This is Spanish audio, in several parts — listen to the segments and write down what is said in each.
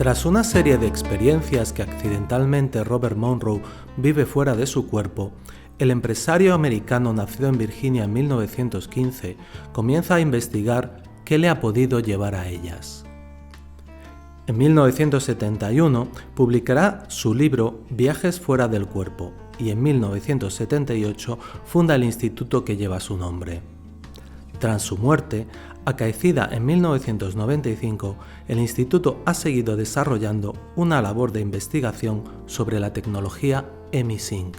Tras una serie de experiencias que accidentalmente Robert Monroe vive fuera de su cuerpo, el empresario americano nacido en Virginia en 1915 comienza a investigar qué le ha podido llevar a ellas. En 1971 publicará su libro Viajes fuera del cuerpo y en 1978 funda el instituto que lleva su nombre. Tras su muerte, acaecida en 1995, el instituto ha seguido desarrollando una labor de investigación sobre la tecnología EmiSync.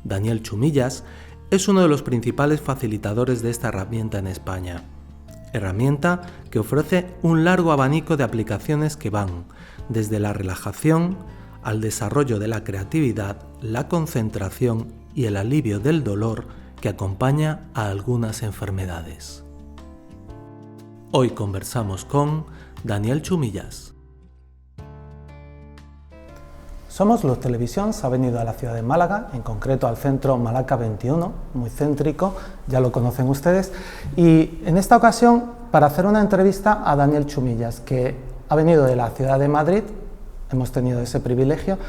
Daniel Chumillas es uno de los principales facilitadores de esta herramienta en España. Herramienta que ofrece un largo abanico de aplicaciones que van desde la relajación al desarrollo de la creatividad, la concentración y el alivio del dolor que acompaña a algunas enfermedades. Hoy conversamos con Daniel Chumillas. Somos Luz Televisión, se ha venido a la ciudad de Málaga, en concreto al centro Malaca 21, muy céntrico, ya lo conocen ustedes, y en esta ocasión para hacer una entrevista a Daniel Chumillas, que ha venido de la ciudad de Madrid, hemos tenido ese privilegio,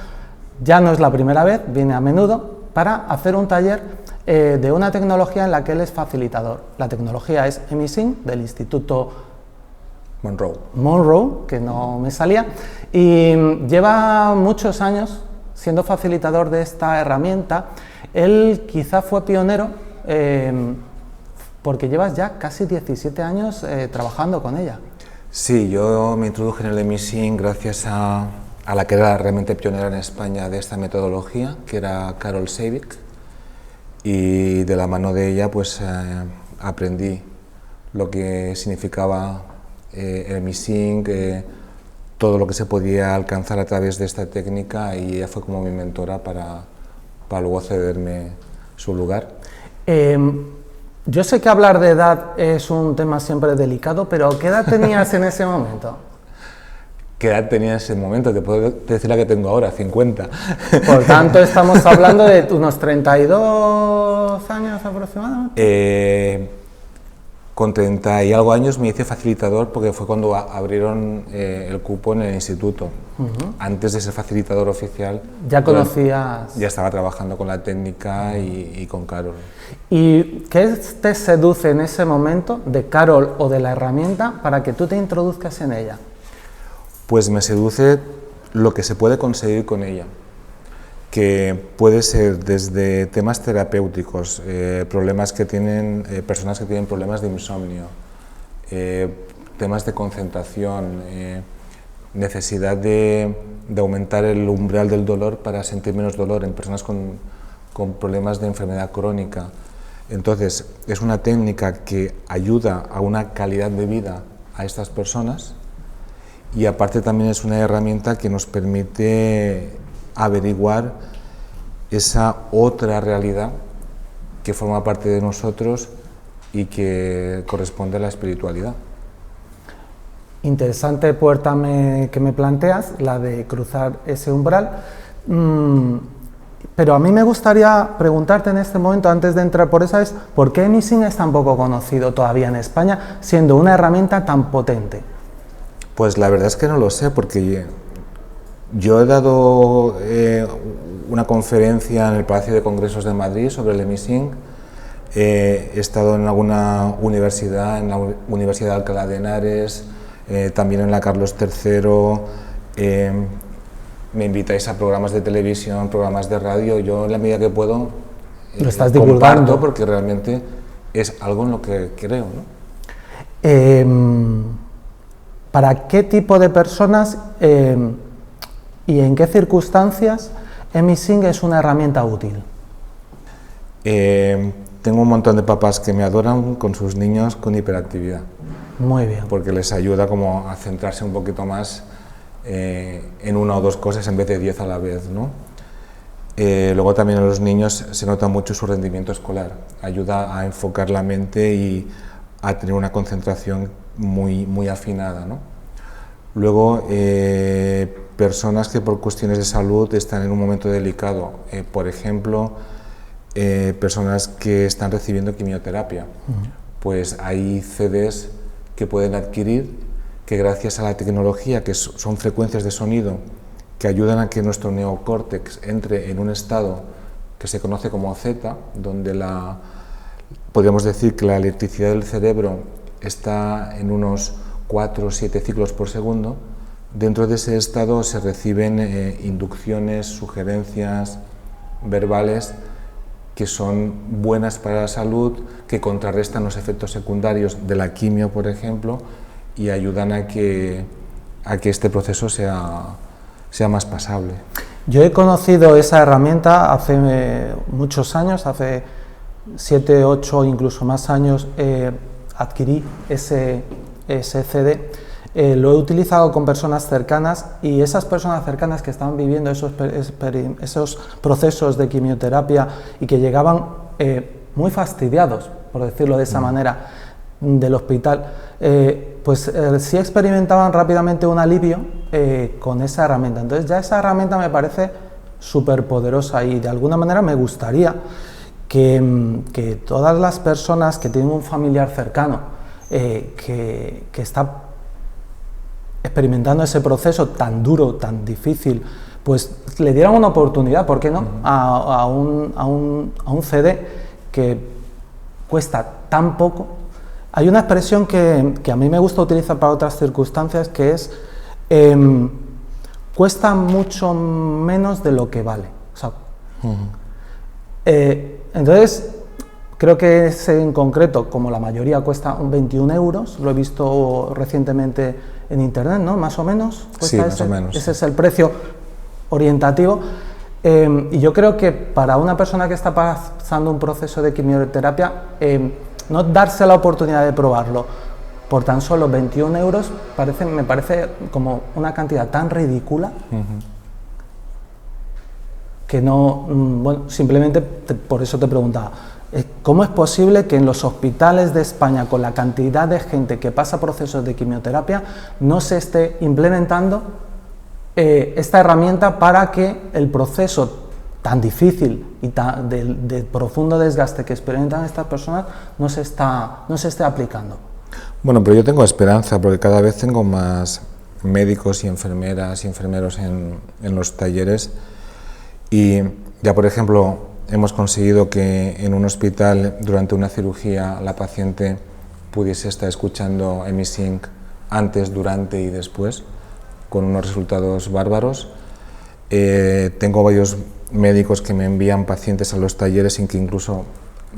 ya no es la primera vez, viene a menudo, para hacer un taller de una tecnología en la que él es facilitador. La tecnología es EmiSync, del Instituto Monroe, que no me salía, y lleva muchos años siendo facilitador de esta herramienta. Él quizá fue pionero porque llevas ya casi 17 años trabajando con ella. Sí, yo me introduje en el EmiSync gracias a la que era realmente pionera en España de esta metodología, que era Carol Seibic, y de la mano de ella pues aprendí lo que significaba el EmiSync, todo lo que se podía alcanzar a través de esta técnica, y ella fue como mi mentora para luego cederme su lugar. Yo sé que hablar de edad es un tema siempre delicado, pero ¿qué edad tenías en ese momento? ¿Qué edad tenía en ese momento? Te puedo decir la que tengo ahora, 50. Por tanto, estamos hablando de unos 32 años aproximadamente. Con 30 y algo años me hice facilitador porque fue cuando abrieron el cupo en el instituto. Antes de ser facilitador oficial, ya conocías... Ya estaba trabajando con la técnica y con Carol. ¿Y qué te seduce en ese momento de Carol o de la herramienta para que tú te introduzcas en ella? Pues me seduce lo que se puede conseguir con ella, que puede ser desde temas terapéuticos, problemas que tienen personas que tienen problemas de insomnio, temas de concentración, necesidad de aumentar el umbral del dolor para sentir menos dolor en personas con problemas de enfermedad crónica. Entonces, es una técnica que ayuda a una calidad de vida a estas personas, y aparte también es una herramienta que nos permite averiguar esa otra realidad que forma parte de nosotros y que corresponde a la espiritualidad. Interesante puerta que me planteas, la de cruzar ese umbral, pero a mí me gustaría preguntarte en este momento, antes de entrar por esa, ¿por qué EmiSync es tan poco conocido todavía en España, siendo una herramienta tan potente? Pues la verdad es que no lo sé, porque yo he dado una conferencia en el Palacio de Congresos de Madrid sobre el EmiSync, he estado en alguna universidad, en la Universidad de Alcalá de Henares, también en la Carlos III, me invitáis a programas de televisión, programas de radio, yo en la medida que puedo lo estás divulgando, porque realmente es algo en lo que creo, ¿no? ¿Para qué tipo de personas y en qué circunstancias EmiSync es una herramienta útil? Tengo un montón de papás que me adoran con sus niños con hiperactividad. Muy bien. Porque les ayuda como a centrarse un poquito más en una o dos cosas en vez de 10 a la vez, ¿no? Luego también en los niños se nota mucho su rendimiento escolar, ayuda a enfocar la mente y a tener una concentración muy afinada, ¿no? Luego, personas que por cuestiones de salud están en un momento delicado, por ejemplo, personas que están recibiendo quimioterapia, pues hay CDs que pueden adquirir que gracias a la tecnología, que son frecuencias de sonido que ayudan a que nuestro neocórtex entre en un estado que se conoce como zeta, donde podríamos decir que la electricidad del cerebro está en unos 4 o 7 ciclos por segundo. Dentro de ese estado se reciben inducciones, sugerencias verbales que son buenas para la salud, que contrarrestan los efectos secundarios de la quimio, por ejemplo, y ayudan a que este proceso sea más pasable. Yo he conocido esa herramienta hace muchos años, hace 7, 8, incluso más años, adquirí ese CD. Lo he utilizado con personas cercanas, y esas personas cercanas que estaban viviendo esos procesos de quimioterapia y que llegaban muy fastidiados, por decirlo de esa manera, del hospital, pues sí experimentaban rápidamente un alivio con esa herramienta. Entonces ya esa herramienta me parece súper poderosa, y de alguna manera me gustaría que todas las personas que tienen un familiar cercano que está experimentando ese proceso tan duro, tan difícil, pues le dieran una oportunidad, ¿por qué no?, a un CD que cuesta tan poco. Hay una expresión que a mí me gusta utilizar para otras circunstancias, que es cuesta mucho menos de lo que vale. O sea, entonces, creo que ese en concreto, como la mayoría, cuesta 21 euros, lo he visto recientemente en internet, ¿no? Más o menos. Sí, más o menos. Ese es el precio orientativo. Y yo creo que para una persona que está pasando un proceso de quimioterapia, no darse la oportunidad de probarlo por tan solo 21 euros me parece como una cantidad tan ridícula que no, bueno, simplemente por eso te preguntaba, ¿cómo es posible que en los hospitales de España, con la cantidad de gente que pasa procesos de quimioterapia, no se esté implementando esta herramienta para que el proceso tan difícil y de profundo desgaste que experimentan estas personas no se esté aplicando? Bueno, pero yo tengo esperanza, porque cada vez tengo más médicos y enfermeras y enfermeros en los talleres, y ya, por ejemplo, hemos conseguido que en un hospital, durante una cirugía, la paciente pudiese estar escuchando Emisync antes, durante y después, con unos resultados bárbaros. Tengo varios médicos que me envían pacientes a los talleres sin que incluso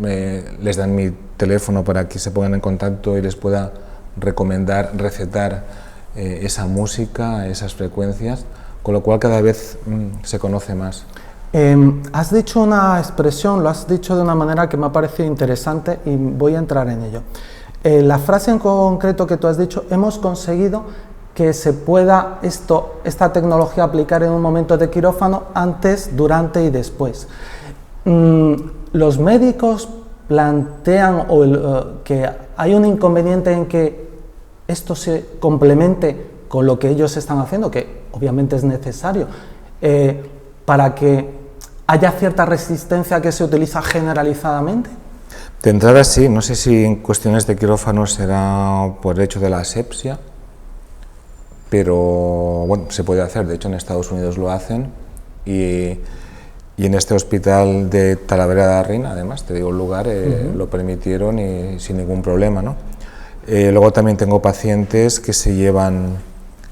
les dan mi teléfono para que se pongan en contacto y les pueda recomendar, recetar esa música, esas frecuencias, con lo cual cada vez se conoce más. Has dicho una expresión, lo has dicho de una manera que me ha parecido interesante y voy a entrar en ello. La frase en concreto que tú has dicho: hemos conseguido que se pueda esta tecnología aplicar en un momento de quirófano, antes, durante y después. ¿Los médicos plantean que hay un inconveniente en que esto se complemente con lo que ellos están haciendo, que obviamente es necesario, para que haya cierta resistencia que se utiliza generalizadamente? De entrada sí, no sé si en cuestiones de quirófano será por el hecho de la asepsia, pero bueno, se puede hacer. De hecho, en Estados Unidos lo hacen, y en este hospital de Talavera de la Reina, además, te digo el lugar, lo permitieron y sin ningún problema, ¿no? Luego también tengo pacientes que se llevan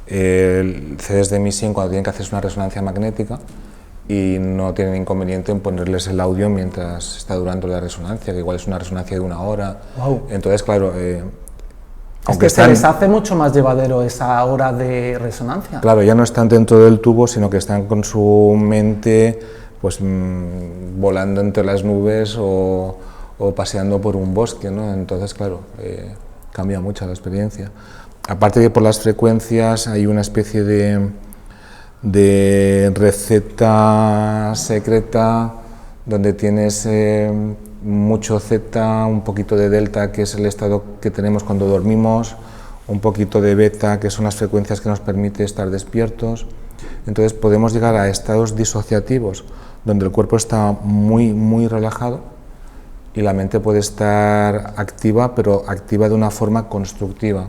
CDs de Emisync cuando tienen que hacerse una resonancia magnética, y no tienen inconveniente en ponerles el audio mientras está durando la resonancia, que igual es una resonancia de 1 hora. Wow. Entonces, claro, aunque se les hace mucho más llevadero esa hora de resonancia. Claro, ya no están dentro del tubo, sino que están con su mente pues volando entre las nubes o paseando por un bosque, ¿no? Entonces, claro, cambia mucho la experiencia. Aparte de por las frecuencias, hay una especie de receta secreta donde tienes mucho zeta, un poquito de delta, que es el estado que tenemos cuando dormimos, un poquito de beta, que son las frecuencias que nos permite estar despiertos. Entonces podemos llegar a estados disociativos, donde el cuerpo está muy, muy relajado y la mente puede estar activa, pero activa de una forma constructiva.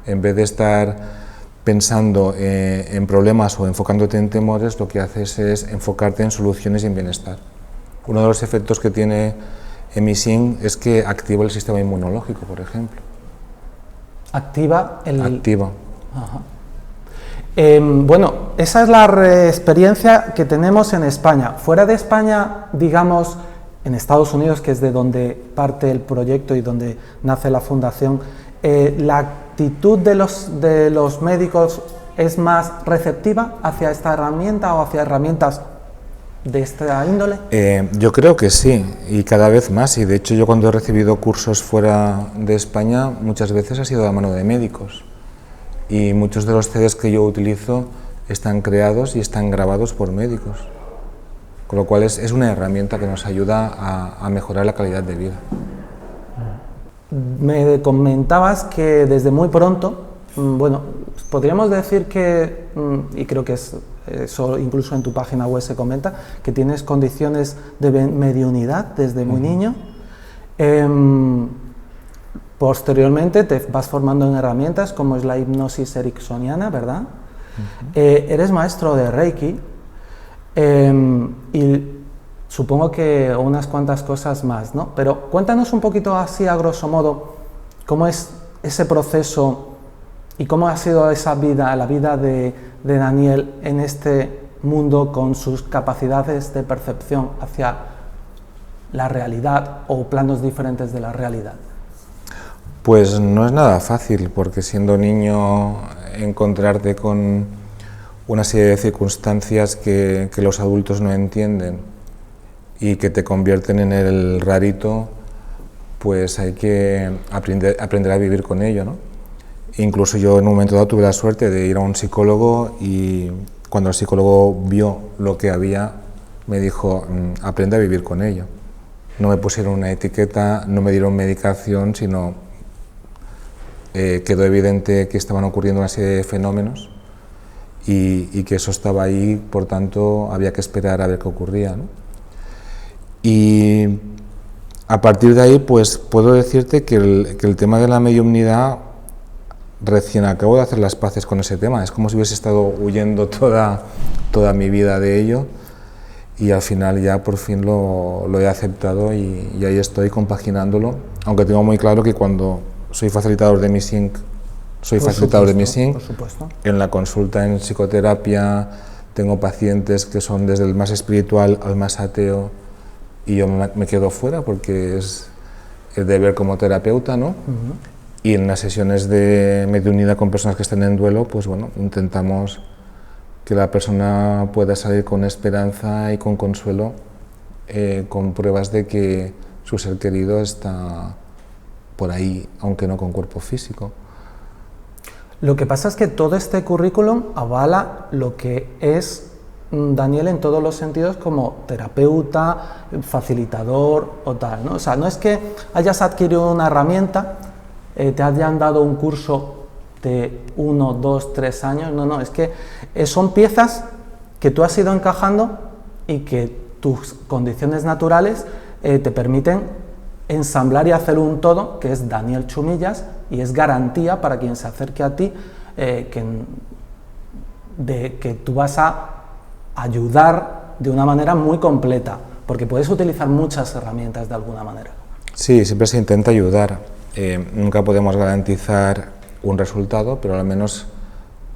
En vez de estar pensando en problemas o enfocándote en temores, lo que haces es enfocarte en soluciones y en bienestar. Uno de los efectos que tiene Emisync es que activa el sistema inmunológico, por ejemplo. Activa el... Activa. Ajá. Bueno, esa es la experiencia que tenemos en España. Fuera de España, digamos, en Estados Unidos, que es de donde parte el proyecto y donde nace la fundación, ¿la actitud de los médicos es más receptiva hacia esta herramienta o hacia herramientas de esta índole? Yo creo que sí, y cada vez más, y de hecho yo cuando he recibido cursos fuera de España muchas veces ha sido a mano de médicos, y muchos de los CDs que yo utilizo están creados y están grabados por médicos, con lo cual es una herramienta que nos ayuda a mejorar la calidad de vida. Me comentabas que desde muy pronto, bueno, podríamos decir que, y creo que eso incluso en tu página web se comenta, que tienes condiciones de mediunidad desde muy niño. Posteriormente te vas formando en herramientas como es la hipnosis ericksoniana, ¿verdad? Eres maestro de Reiki y supongo que unas cuantas cosas más, ¿no? Pero cuéntanos un poquito así a grosso modo cómo es ese proceso y cómo ha sido esa vida, la vida de Daniel en este mundo con sus capacidades de percepción hacia la realidad o planos diferentes de la realidad. Pues no es nada fácil, porque siendo niño encontrarte con una serie de circunstancias que los adultos no entienden y que te convierten en el rarito, pues hay que aprender a vivir con ello, ¿no? Incluso yo en un momento dado tuve la suerte de ir a un psicólogo y cuando el psicólogo vio lo que había, me dijo, aprende a vivir con ello. No me pusieron una etiqueta, no me dieron medicación, sino quedó evidente que estaban ocurriendo una serie de fenómenos y que eso estaba ahí, por tanto había que esperar a ver qué ocurría, ¿no? Y a partir de ahí pues puedo decirte que el tema de la mediumnidad, recién acabo de hacer las paces con ese tema, es como si hubiese estado huyendo toda mi vida de ello y al final ya por fin lo he aceptado y ahí estoy compaginándolo, aunque tengo muy claro que cuando soy facilitador de Emisync, Por supuesto. En la consulta en psicoterapia tengo pacientes que son desde el más espiritual al más ateo y yo me quedo fuera porque es el deber como terapeuta, ¿no? Y en las sesiones de mediunidad con personas que estén en duelo, pues bueno, intentamos que la persona pueda salir con esperanza y con consuelo, con pruebas de que su ser querido está por ahí, aunque no con cuerpo físico. Lo que pasa es que todo este currículum avala lo que es Daniel en todos los sentidos como terapeuta, facilitador o tal, ¿no? O sea, no es que hayas adquirido una herramienta, te hayan dado un curso de 1, 2, 3 años, no, es que son piezas que tú has ido encajando y que tus condiciones naturales te permiten ensamblar y hacer un todo, que es Daniel Chumillas, y es garantía para quien se acerque a ti que tú vas a ayudar de una manera muy completa, porque puedes utilizar muchas herramientas de alguna manera. Sí, siempre se intenta ayudar. Nunca podemos garantizar un resultado, pero al menos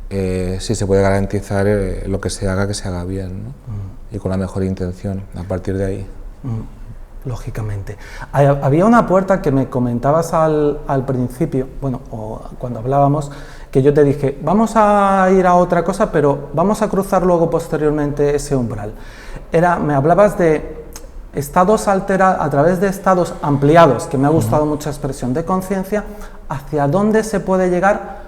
sí se puede garantizar lo que se haga bien, ¿no? Y con la mejor intención, a partir de ahí. Lógicamente. Había una puerta que me comentabas al principio, bueno, o cuando hablábamos, que yo te dije, vamos a ir a otra cosa, pero vamos a cruzar luego posteriormente ese umbral. Me hablabas de estados alterados, a través de estados ampliados, que me ha gustado mucha expresión, de conciencia, hacia dónde se puede llegar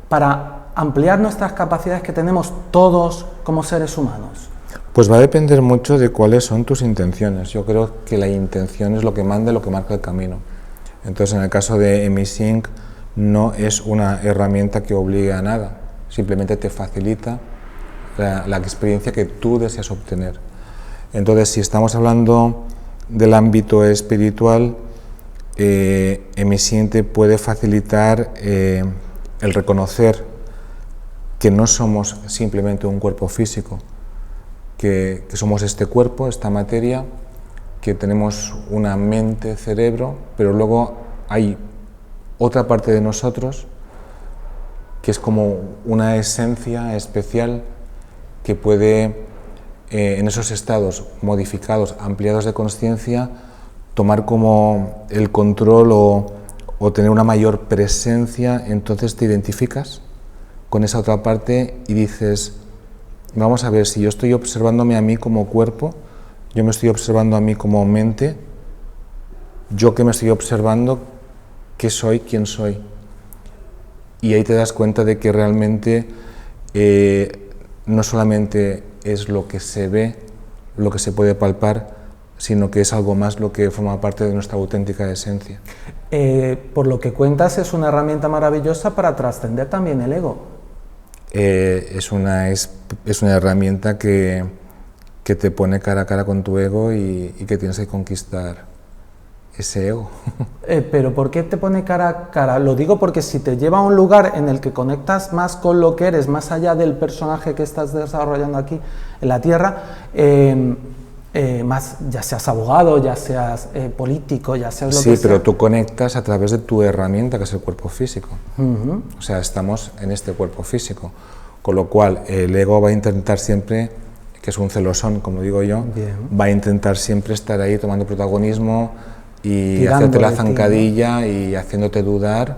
para ampliar nuestras capacidades que tenemos todos como seres humanos. Pues va a depender mucho de cuáles son tus intenciones. Yo creo que la intención es lo que manda, lo que marca el camino. Entonces, en el caso de Emisync, no es una herramienta que obligue a nada, simplemente te facilita la experiencia que tú deseas obtener. Entonces, si estamos hablando del ámbito espiritual, Emisync te puede facilitar el el reconocer que no somos simplemente un cuerpo físico, que somos este cuerpo, esta materia, que tenemos una mente, cerebro, pero luego hay otra parte de nosotros que es como una esencia especial que puede, en esos estados modificados, ampliados de consciencia, tomar como el control o tener una mayor presencia. Entonces te identificas con esa otra parte y dices, vamos a ver, si yo estoy observándome a mí como cuerpo, yo me estoy observando a mí como mente, yo que me estoy observando, ¿qué soy? ¿Quién soy? Y ahí te das cuenta de que realmente no solamente es lo que se ve, lo que se puede palpar, sino que es algo más lo que forma parte de nuestra auténtica esencia. Por lo que cuentas, es una herramienta maravillosa para trascender también el ego. Es una herramienta que te pone cara a cara con tu ego y que tienes que conquistar ese ego. Pero ¿por qué te pone cara a cara? Lo digo porque si te lleva a un lugar en el que conectas más con lo que eres, más allá del personaje que estás desarrollando aquí en la Tierra, más, ya seas abogado, ya seas político, ya seas lo que sea. Sí, pero tú conectas a través de tu herramienta, que es el cuerpo físico. O sea, estamos en este cuerpo físico, con lo cual el ego va a intentar siempre, que es un celosón, como digo yo, va a intentar siempre estar ahí tomando protagonismo y hacerte la zancadilla, ¿no? Y haciéndote dudar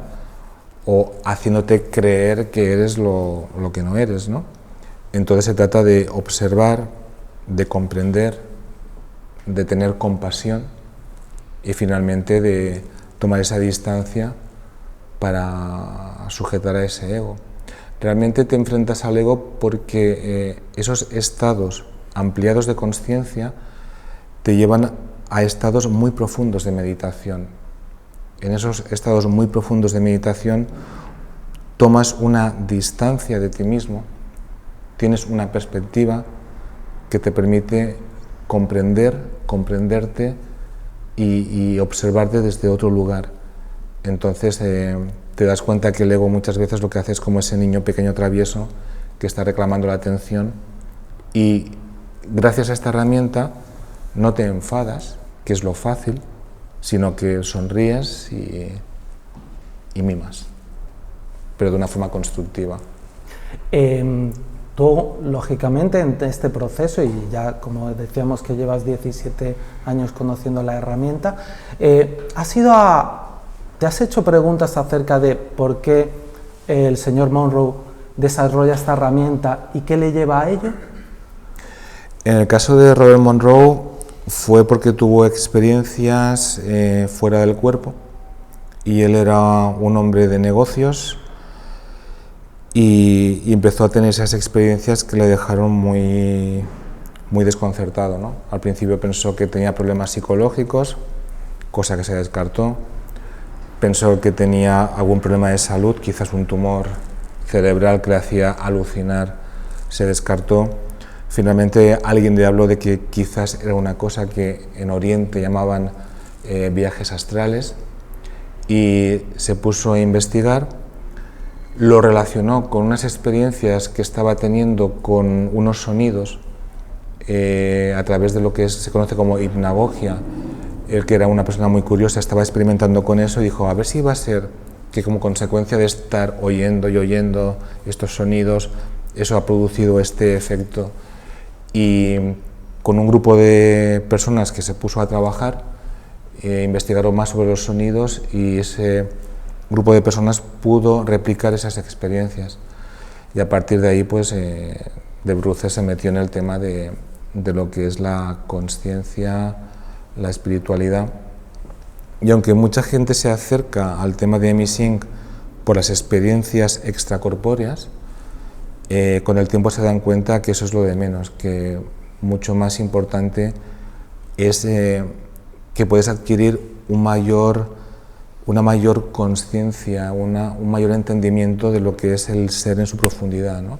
o haciéndote creer que eres lo que no eres, ¿no? Entonces se trata de observar, de comprender, de tener compasión y finalmente de tomar esa distancia para sujetar a ese ego. Realmente te enfrentas al ego porque esos estados ampliados de consciencia te llevan a estados muy profundos de meditación. En esos estados muy profundos de meditación tomas una distancia de ti mismo, tienes una perspectiva que te permite comprenderte y observarte desde otro lugar. Entonces te das cuenta que el ego muchas veces lo que hace es como ese niño pequeño travieso que está reclamando la atención, y gracias a esta herramienta no te enfadas, que es lo fácil, sino que sonríes y mimas, pero de una forma constructiva. Tú, lógicamente, en este proceso, y ya como decíamos que llevas 17 años conociendo la herramienta, ¿te has hecho preguntas acerca de por qué el señor Monroe desarrolla esta herramienta y qué le lleva a ello? En el caso de Robert Monroe fue porque tuvo experiencias fuera del cuerpo, y él era un hombre de negocios y empezó a tener esas experiencias que le dejaron muy desconcertado, ¿no? Al principio pensó que tenía problemas psicológicos, cosa que se descartó. Pensó que tenía algún problema de salud, quizás un tumor cerebral que le hacía alucinar, se descartó. Finalmente alguien le habló de que quizás era una cosa que en Oriente llamaban viajes astrales, y se puso a investigar, lo relacionó con unas experiencias que estaba teniendo con unos sonidos a través de lo que se conoce como hipnagogia. Él, que era una persona muy curiosa, estaba experimentando con eso y dijo, a ver si va a ser que como consecuencia de estar oyendo y oyendo estos sonidos, eso ha producido este efecto. Y con un grupo de personas que se puso a trabajar, investigaron más sobre los sonidos, y ese grupo de personas pudo replicar esas experiencias. Y a partir de ahí, pues, de bruces se metió en el tema de lo que es la consciencia, la espiritualidad. Y aunque mucha gente se acerca al tema de Emi-Singh por las experiencias extracorpóreas, con el tiempo se dan cuenta que eso es lo de menos, que mucho más importante es que puedes adquirir una mayor conciencia, un mayor entendimiento de lo que es el ser en su profundidad, ¿no?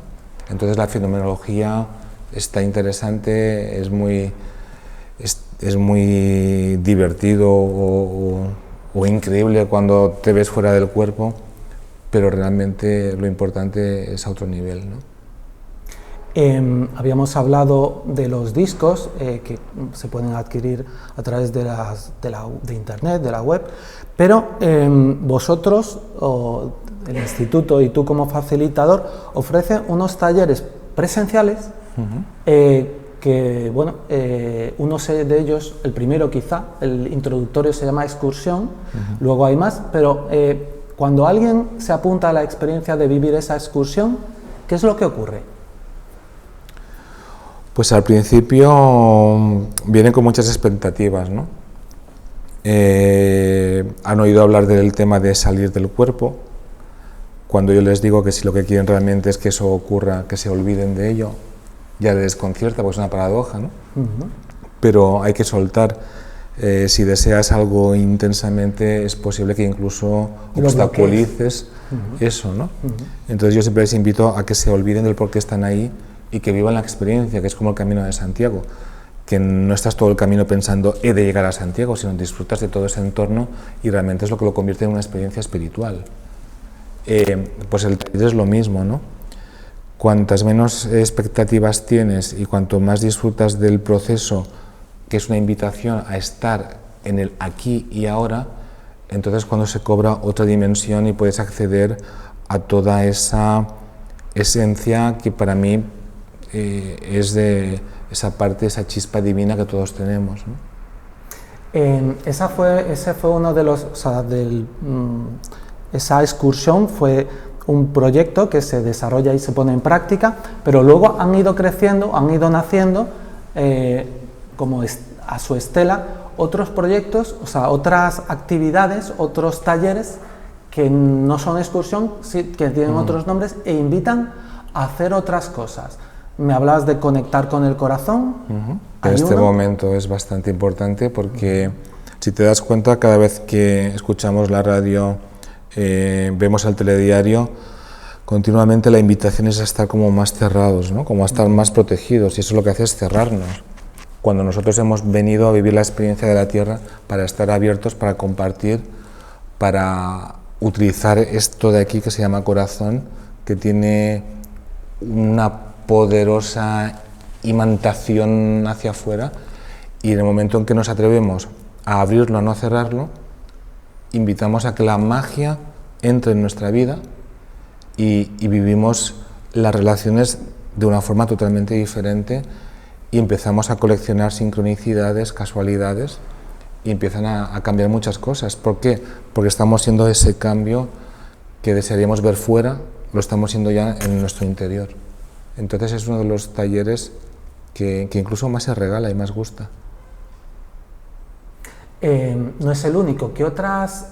Entonces la fenomenología está interesante, es muy divertido o increíble cuando te ves fuera del cuerpo, pero realmente lo importante es a otro nivel, ¿no? Habíamos hablado de los discos que se pueden adquirir a través de internet, de la web, pero vosotros, o el instituto y tú como facilitador, ofrecen unos talleres presenciales que, bueno, uno de ellos, el primero quizá, el introductorio se llama excursión, luego hay más, pero cuando alguien se apunta a la experiencia de vivir esa excursión, ¿qué es lo que ocurre? Pues al principio vienen con muchas expectativas, ¿no? Han oído hablar del tema de salir del cuerpo. Cuando yo les digo que si lo que quieren realmente es que eso ocurra, que se olviden de ello, ya les desconcierta, pues es una paradoja, ¿no? Pero hay que soltar. Si deseas algo intensamente, es posible que incluso obstaculices eso, ¿no? Entonces yo siempre les invito a que se olviden del por qué están ahí y que vivan la experiencia, que es como el camino de Santiago, que no estás todo el camino pensando he de llegar a Santiago, sino disfrutas de todo ese entorno y realmente es lo que lo convierte en una experiencia espiritual. Pues el taller es lo mismo, ¿no? Cuantas menos expectativas tienes y cuanto más disfrutas del proceso, que es una invitación a estar en el aquí y ahora, entonces cuando se cobra otra dimensión y puedes acceder a toda esa esencia que para mí es de esa parte, esa chispa divina que todos tenemos, ¿no? Ese fue uno de los, esa excursión fue un proyecto que se desarrolla y se pone en práctica, pero luego han ido creciendo, han ido naciendo como a su estela otros proyectos, o sea, otras actividades, otros talleres que no son excursión, que tienen otros nombres e invitan a hacer otras cosas. Me hablabas de conectar con el corazón. En este momento es bastante importante porque si te das cuenta, cada vez que escuchamos la radio, vemos el telediario, continuamente la invitación es a estar como más cerrados, ¿no? Como a estar más protegidos, y eso lo que hace es cerrarnos. Cuando nosotros hemos venido a vivir la experiencia de la Tierra para estar abiertos, para compartir, para utilizar esto de aquí que se llama corazón, que tiene una poderosa imantación hacia afuera, y en el momento en que nos atrevemos a abrirlo, a no cerrarlo, invitamos a que la magia entre en nuestra vida y vivimos las relaciones de una forma totalmente diferente y empezamos a coleccionar sincronicidades, casualidades, y empiezan a cambiar muchas cosas. ¿Por qué? Porque estamos siendo ese cambio que desearíamos ver fuera, lo estamos siendo ya en nuestro interior. Entonces es uno de los talleres que incluso más se regala y más gusta. No es el único. ¿Qué otras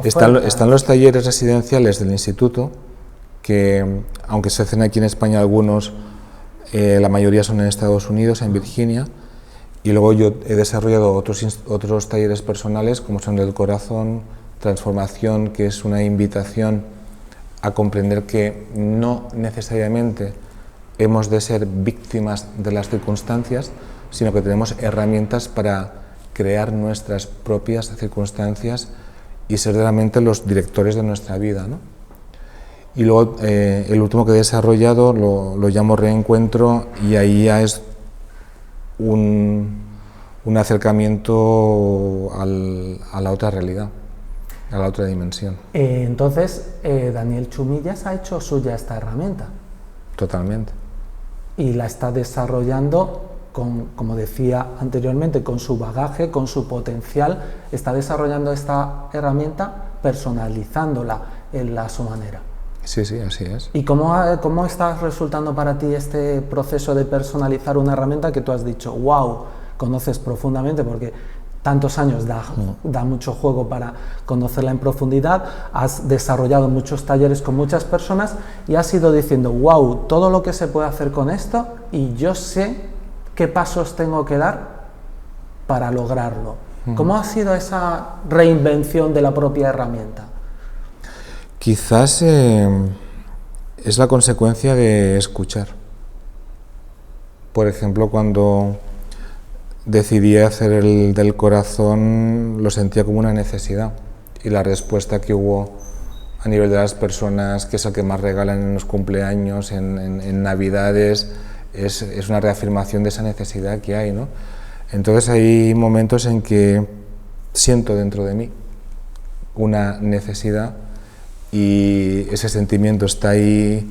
están los talleres residenciales del instituto, que aunque se hacen aquí en España algunos, la mayoría son en Estados Unidos, en Virginia, y luego yo he desarrollado otros talleres personales, como son el corazón, transformación, que es una invitación a comprender que no necesariamente hemos de ser víctimas de las circunstancias, sino que tenemos herramientas para crear nuestras propias circunstancias y ser realmente los directores de nuestra vida, ¿no? Y luego el último que he desarrollado lo llamo Reencuentro, y ahí ya es un acercamiento a la otra realidad, a la otra dimensión. Entonces, Daniel Chumillas ha hecho suya esta herramienta. Totalmente. Y la está desarrollando, como decía anteriormente, con su bagaje, con su potencial, está desarrollando esta herramienta personalizándola a su manera. Sí, sí, así es. ¿Y cómo está resultando para ti este proceso de personalizar una herramienta que tú has dicho, wow, conoces profundamente, porque tantos años da mucho juego para conocerla en profundidad, has desarrollado muchos talleres con muchas personas y has ido diciendo, wow, todo lo que se puede hacer con esto y yo sé qué pasos tengo que dar para lograrlo? ¿Cómo ha sido esa reinvención de la propia herramienta? Quizás es la consecuencia de escuchar. Por ejemplo, cuando decidí hacer el del corazón, lo sentía como una necesidad, y la respuesta que hubo a nivel de las personas, que es el que más regalan en los cumpleaños, en Navidades, es una reafirmación de esa necesidad que hay, ¿no? Entonces hay momentos en que siento dentro de mí una necesidad y ese sentimiento está ahí,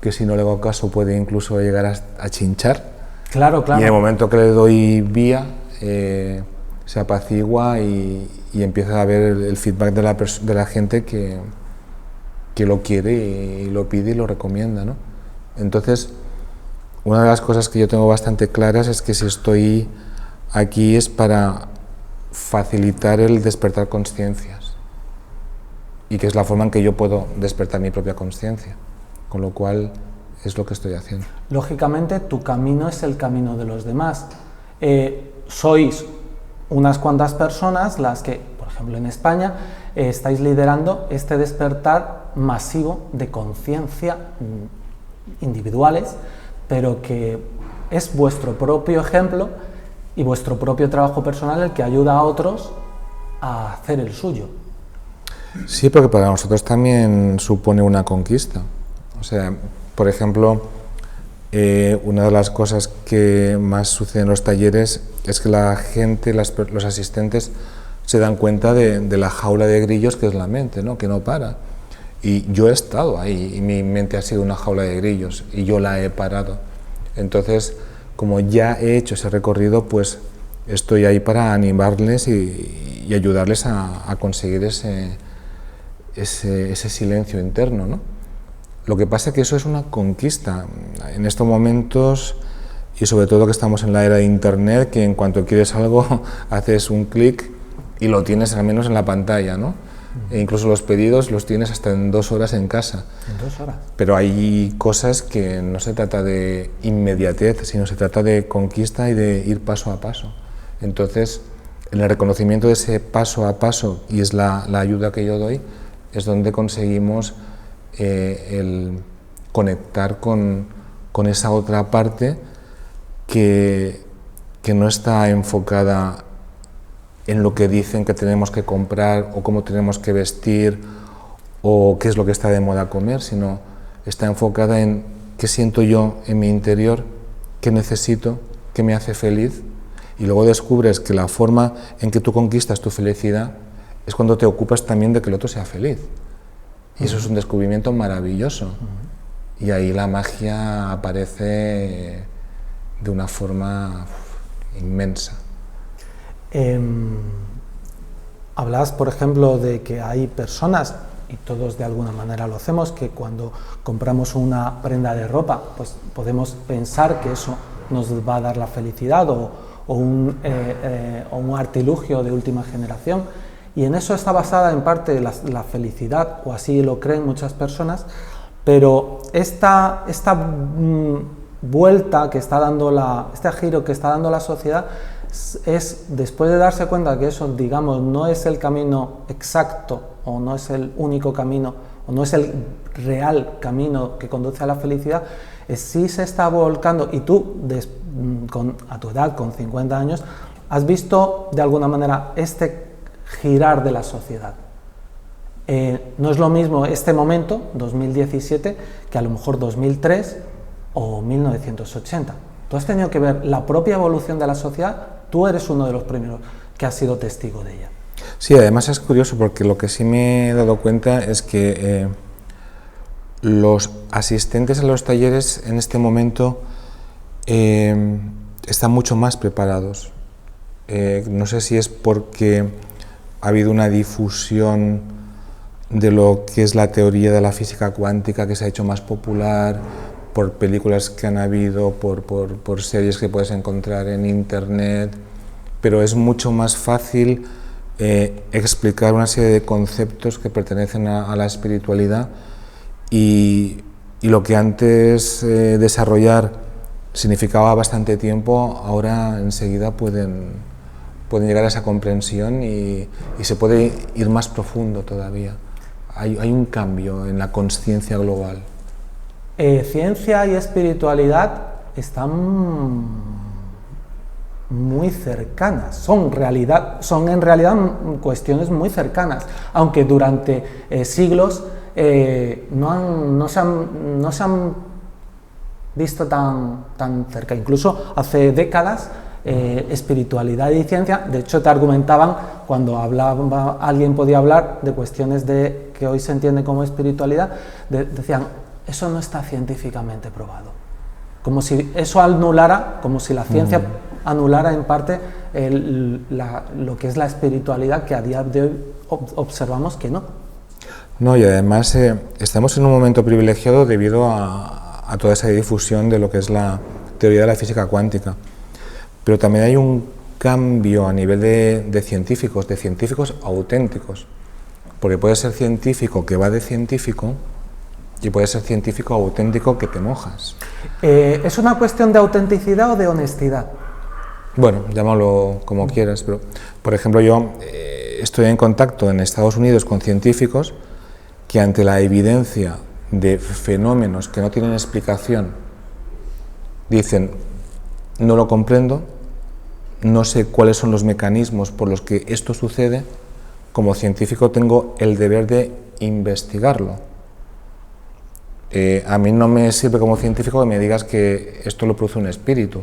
que si no le hago caso puede incluso llegar a chinchar. Claro, claro. Y en el momento que le doy vía, se apacigua y empieza a ver el feedback de la gente que lo quiere y lo pide y lo recomienda, ¿no? Entonces, una de las cosas que yo tengo bastante claras es que si estoy aquí es para facilitar el despertar consciencias, y que es la forma en que yo puedo despertar mi propia consciencia, con lo cual es lo que estoy haciendo. Lógicamente, tu camino es el camino de los demás. Sois unas cuantas personas las que, por ejemplo en España, estáis liderando este despertar masivo de conciencia individuales, pero que es vuestro propio ejemplo y vuestro propio trabajo personal el que ayuda a otros a hacer el suyo. Sí, porque para nosotros también supone una conquista. O sea, por ejemplo, una de las cosas que más sucede en los talleres es que la gente, los asistentes, se dan cuenta de la jaula de grillos que es la mente, ¿no? Que no para. Y yo he estado ahí y mi mente ha sido una jaula de grillos y yo la he parado. Entonces, como ya he hecho ese recorrido, pues estoy ahí para animarles y ayudarles a conseguir ese silencio interno, ¿no? Lo que pasa es que eso es una conquista. En estos momentos, y sobre todo que estamos en la era de Internet, que en cuanto quieres algo, haces un clic y lo tienes al menos en la pantalla, ¿no? E incluso los pedidos los tienes hasta en 2 horas en casa. En 2 horas. Pero hay cosas que no se trata de inmediatez, sino se trata de conquista y de ir paso a paso. Entonces, en el reconocimiento de ese paso a paso, y es la ayuda que yo doy, es donde conseguimos el conectar con esa otra parte que no está enfocada en lo que dicen que tenemos que comprar o cómo tenemos que vestir o qué es lo que está de moda comer, sino está enfocada en qué siento yo en mi interior, qué necesito, qué me hace feliz, y luego descubres que la forma en que tú conquistas tu felicidad es cuando te ocupas también de que el otro sea feliz. Y eso es un descubrimiento maravilloso. Y ahí la magia aparece de una forma inmensa. Hablas, por ejemplo, de que hay personas, y todos de alguna manera lo hacemos, que cuando compramos una prenda de ropa, pues podemos pensar que eso nos va a dar la felicidad o un artilugio de última generación, y en eso está basada en parte la felicidad, o así lo creen muchas personas, pero esta vuelta que está dando este giro que está dando la sociedad es después de darse cuenta que eso, digamos, no es el camino exacto o no es el único camino o no es el real camino que conduce a la felicidad, sí se está volcando, y tú a tu edad, con 50 años, has visto de alguna manera este girar de la sociedad. No es lo mismo este momento, 2017, que a lo mejor 2003 o 1980. Tú has tenido que ver la propia evolución de la sociedad, tú eres uno de los primeros que has sido testigo de ella. Sí, además es curioso porque lo que sí me he dado cuenta es que los asistentes a los talleres en este momento están mucho más preparados. No sé si es porque ha habido una difusión de lo que es la teoría de la física cuántica que se ha hecho más popular, por películas que han habido, por series que puedes encontrar en internet, pero es mucho más fácil explicar una serie de conceptos que pertenecen a la espiritualidad, y lo que antes desarrollar significaba bastante tiempo, ahora enseguida pueden llegar a esa comprensión y se puede ir más profundo todavía. Hay un cambio en la conciencia global. Ciencia y espiritualidad están muy cercanas, son en realidad cuestiones muy cercanas, aunque durante siglos no se han visto tan cerca. Incluso hace décadas, espiritualidad y ciencia, de hecho te argumentaban, cuando alguien podía hablar de cuestiones que hoy se entiende como espiritualidad, decían, eso no está científicamente probado. Como si eso anulara, como si la ciencia anulara en parte lo que es la espiritualidad, que a día de hoy observamos que no. No, y además estamos en un momento privilegiado debido a toda esa difusión de lo que es la teoría de la física cuántica. Pero también hay un cambio a nivel de científicos auténticos, porque puede ser científico que va de científico y puede ser científico auténtico que te mojas. ¿Es una cuestión de autenticidad o de honestidad? Bueno, llámalo como quieras, pero por ejemplo yo estoy en contacto en Estados Unidos con científicos que ante la evidencia de fenómenos que no tienen explicación dicen, no lo comprendo, no sé cuáles son los mecanismos por los que esto sucede, como científico tengo el deber de investigarlo. A mí no me sirve como científico que me digas que esto lo produce un espíritu,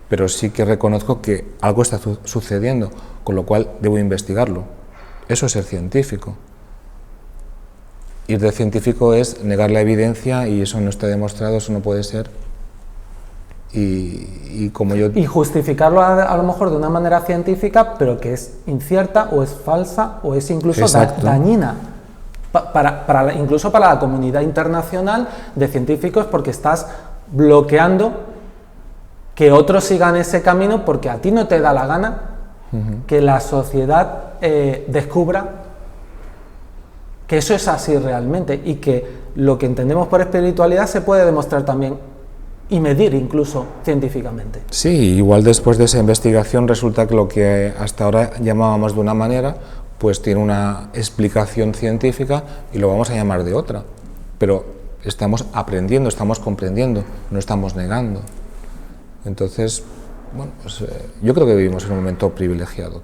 pero sí que reconozco que algo está sucediendo, con lo cual debo investigarlo. Eso es ser científico. Ir de científico es negar la evidencia y eso no está demostrado, eso no puede ser. Y justificarlo a lo mejor de una manera científica, pero que es incierta o es falsa o es incluso dañina. Incluso para la comunidad internacional de científicos, porque estás bloqueando que otros sigan ese camino porque a ti no te da la gana que la sociedad descubra que eso es así realmente y que lo que entendemos por espiritualidad se puede demostrar también y medir incluso científicamente. Sí, igual después de esa investigación resulta que lo que hasta ahora llamábamos de una manera pues tiene una explicación científica y lo vamos a llamar de otra, pero estamos aprendiendo, estamos comprendiendo, no estamos negando. Entonces, bueno, pues, yo creo que vivimos en un momento privilegiado,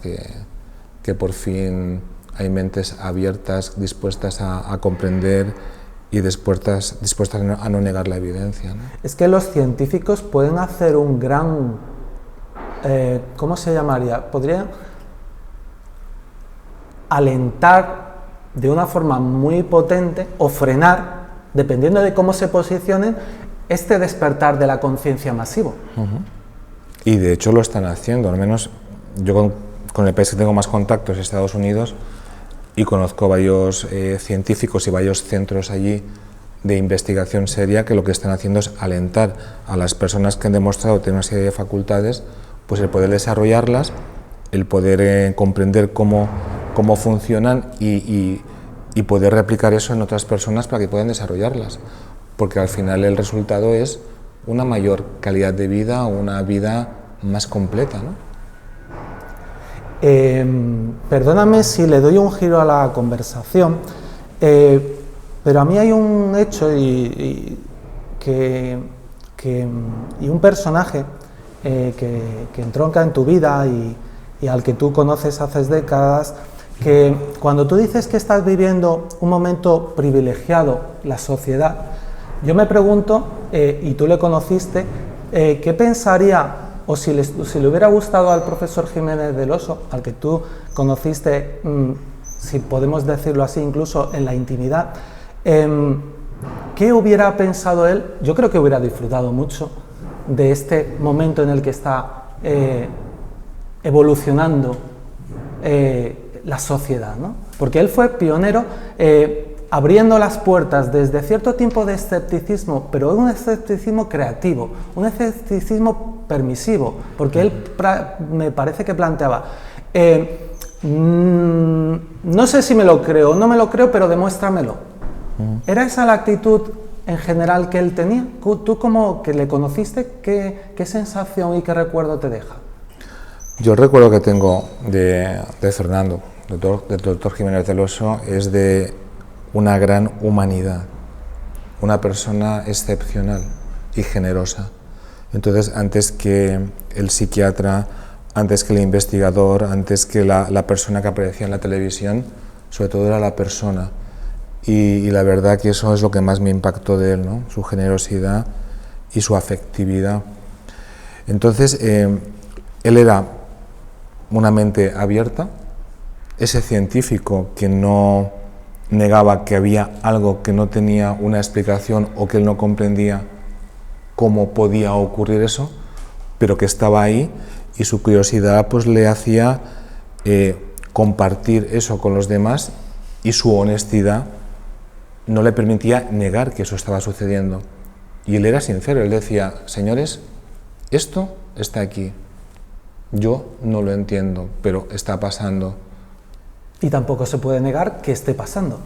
que por fin hay mentes abiertas, dispuestas a comprender y dispuestas a no negar la evidencia, ¿no? Es que los científicos pueden hacer un gran, ¿cómo se llamaría? Podrían alentar de una forma muy potente o frenar, dependiendo de cómo se posicionen, este despertar de la conciencia masivo. Y de hecho lo están haciendo, al menos yo con el país que tengo más contactos, Estados Unidos, y conozco varios científicos y varios centros allí de investigación seria que lo que están haciendo es alentar a las personas que han demostrado tener una serie de facultades, pues el poder desarrollarlas, el poder comprender cómo funcionan y poder replicar eso en otras personas para que puedan desarrollarlas, porque al final el resultado es una mayor calidad de vida, una vida más completa, ¿no? Perdóname si le doy un giro a la conversación, pero a mí hay un hecho y un personaje que entronca en tu vida y al que tú conoces hace décadas, que cuando tú dices que estás viviendo un momento privilegiado, la sociedad, yo me pregunto, y tú le conociste, ¿qué pensaría, o si le hubiera gustado al profesor Jiménez del Oso, al que tú conociste, si podemos decirlo así, incluso en la intimidad, qué hubiera pensado él? Yo creo que hubiera disfrutado mucho de este momento en el que está evolucionando la sociedad, ¿no? Porque él fue pionero abriendo las puertas desde cierto tipo de escepticismo, pero un escepticismo creativo, un escepticismo permisivo, porque él me parece que planteaba, no sé si me lo creo o no me lo creo, pero demuéstramelo. ¿Era esa la actitud en general que él tenía? ¿Tú como que le conociste, qué sensación y qué recuerdo te deja? Yo el recuerdo que tengo de Fernando, del doctor Jiménez del Oso, es de una gran humanidad, una persona excepcional y generosa. Entonces, antes que el psiquiatra, antes que el investigador, antes que la persona que aparecía en la televisión, sobre todo era la persona. y la verdad que eso es lo que más me impactó de él, ¿no? Su generosidad y su afectividad. Entonces, él era una mente abierta, ese científico que no negaba que había algo que no tenía una explicación o que él no comprendía cómo podía ocurrir eso, pero que estaba ahí, y su curiosidad pues le hacía compartir eso con los demás, y su honestidad no le permitía negar que eso estaba sucediendo. Y él era sincero, él decía: señores, esto está aquí, yo no lo entiendo, pero está pasando. Y tampoco se puede negar que esté pasando.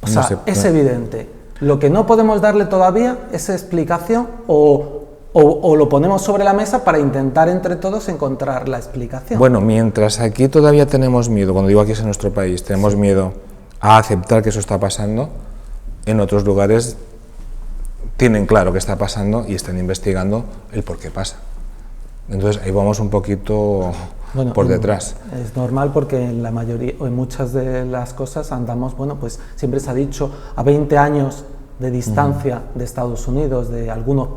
O No sea, se- es no. evidente. Lo que no podemos darle todavía es explicación o lo ponemos sobre la mesa para intentar entre todos encontrar la explicación. Bueno, mientras aquí todavía tenemos miedo, cuando digo aquí es en nuestro país, tenemos miedo a aceptar que eso está pasando, en otros lugares tienen claro que está pasando y están investigando el por qué pasa. Entonces ahí vamos un poquito Bueno, por detrás. Es normal porque en la mayoría o en muchas de las cosas andamos, bueno, pues siempre se ha dicho a 20 años de distancia de Estados Unidos, de algunos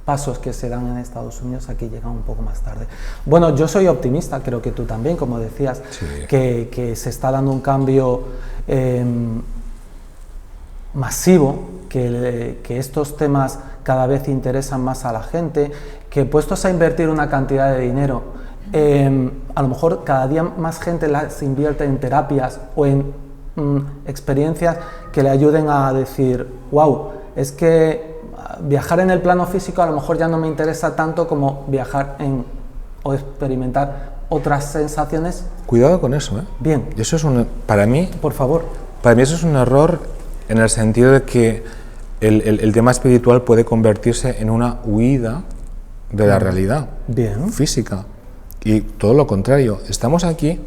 pasos que se dan en Estados Unidos, aquí llegan un poco más tarde. Bueno, yo soy optimista, creo que tú también, como decías, Sí. que se está dando un cambio masivo, que estos temas cada vez interesan más a la gente, que puestos a invertir una cantidad de dinero, a lo mejor cada día más gente las invierte en terapias o en experiencias que le ayuden a decir: wow, es que viajar en el plano físico a lo mejor ya no me interesa tanto como viajar o experimentar otras sensaciones. Cuidado con eso, ¿eh? Bien, Y eso es para mí eso es un error, en el sentido de que el tema espiritual puede convertirse en una huida de la realidad bien. física. Y todo lo contrario, estamos aquí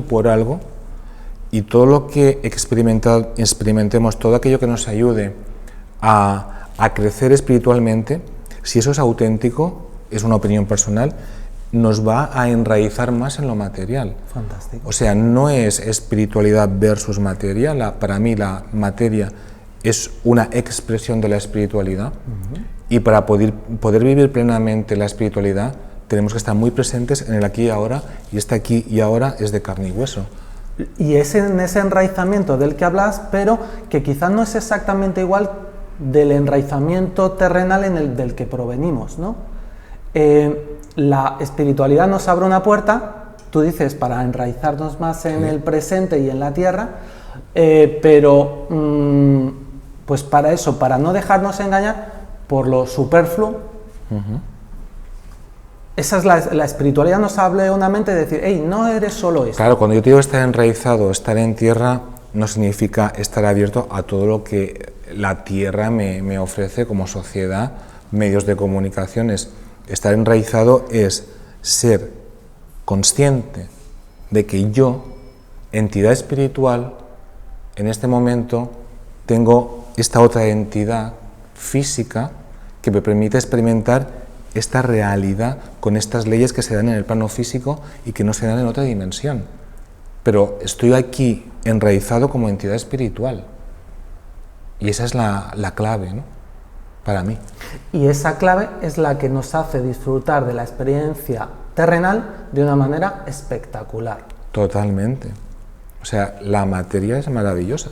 por algo, y todo lo que experimentemos, todo aquello que nos ayude a crecer espiritualmente, si eso es auténtico, es una opinión personal, nos va a enraizar más en lo material. Fantástico. O sea, no es espiritualidad versus materia, para mí la materia es una expresión de la espiritualidad, y para poder vivir plenamente la espiritualidad tenemos que estar muy presentes en el aquí y ahora, y este aquí y ahora es de carne y hueso. Y es en ese enraizamiento del que hablas, pero que quizás no es exactamente igual del enraizamiento terrenal del que provenimos, ¿no? La espiritualidad nos abre una puerta, tú dices, para enraizarnos más en el presente y en la tierra, pero pues para eso, para no dejarnos engañar por lo superfluo. Esa es la espiritualidad, nos abre una mente de decir: hey, no eres solo esto. Claro, cuando yo te digo estar enraizado, estar en tierra, no significa estar abierto a todo lo que la tierra me ofrece como sociedad, medios de comunicaciones. Estar enraizado es ser consciente de que yo, entidad espiritual, en este momento tengo esta otra entidad física que me permite experimentar esta realidad con estas leyes que se dan en el plano físico y que no se dan en otra dimensión. Pero estoy aquí enraizado como entidad espiritual. Y esa es la clave, ¿no? Para mí. Y esa clave es la que nos hace disfrutar de la experiencia terrenal de una manera espectacular. Totalmente. O sea, la materia es maravillosa.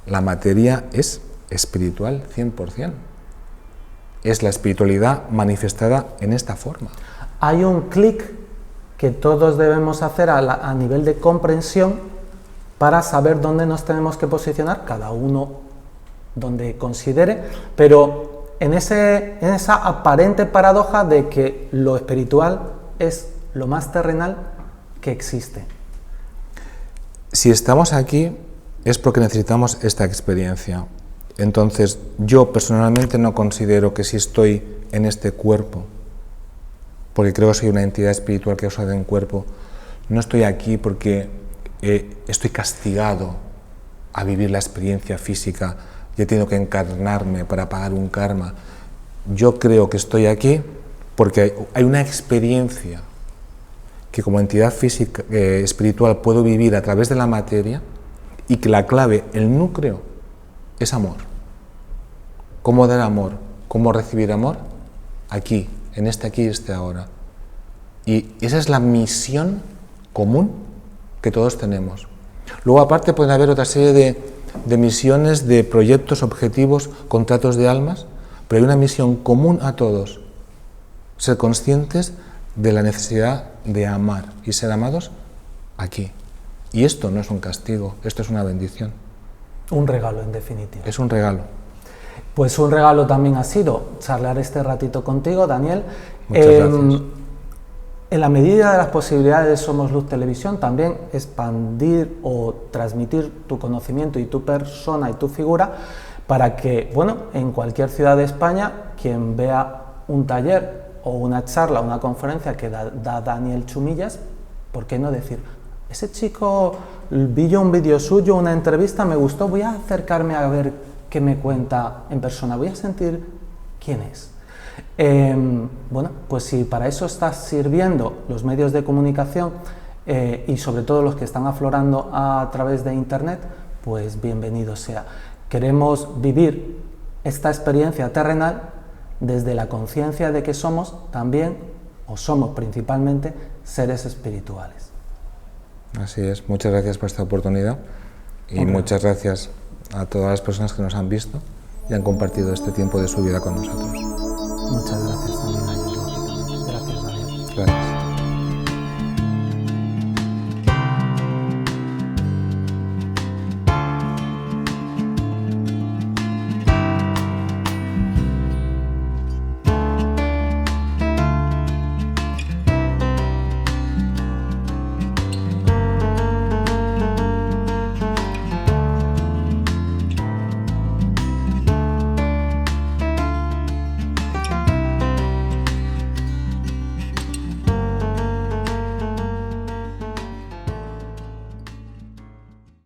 La materia es espiritual 100%. Es la espiritualidad manifestada en esta forma. Hay un clic que todos debemos hacer a nivel de comprensión para saber dónde nos tenemos que posicionar, cada uno donde considere, pero en esa aparente paradoja de que lo espiritual es lo más terrenal que existe. Si estamos aquí es porque necesitamos esta experiencia. Entonces, yo personalmente no considero que si estoy en este cuerpo, porque creo que soy una entidad espiritual que usa de un cuerpo, no estoy aquí porque estoy castigado a vivir la experiencia física, y he tenido que encarnarme para pagar un karma. Yo creo que estoy aquí porque hay una experiencia que como entidad física, espiritual, puedo vivir a través de la materia, y que la clave, el núcleo, es amor. ¿Cómo dar amor? ¿Cómo recibir amor? Aquí, en este aquí y este ahora. Y esa es la misión común que todos tenemos. Luego, aparte, pueden haber otra serie de misiones, de proyectos, objetivos, contratos de almas, pero hay una misión común a todos: ser conscientes de la necesidad de amar y ser amados aquí. Y esto no es un castigo, esto es una bendición. Un regalo, en definitiva. Es un regalo. Pues un regalo también ha sido charlar este ratito contigo, Daniel. Muchas gracias. En la medida de las posibilidades de Somos Luz Televisión, también expandir o transmitir tu conocimiento y tu persona y tu figura para que, bueno, en cualquier ciudad de España, quien vea un taller o una charla, una conferencia que da Daniel Chumillas, ¿por qué no decir: ese chico, vi yo un vídeo suyo, una entrevista, me gustó, voy a acercarme a ver qué me cuenta en persona, voy a sentir quién es? Bueno, pues si para eso está sirviendo los medios de comunicación y sobre todo los que están aflorando a través de internet, pues bienvenido sea. Queremos vivir esta experiencia terrenal desde la conciencia de que somos también, o somos principalmente, seres espirituales. Así es. Muchas gracias por esta oportunidad y muchas gracias a todas las personas que nos han visto y han compartido este tiempo de su vida con nosotros. Muchas gracias también.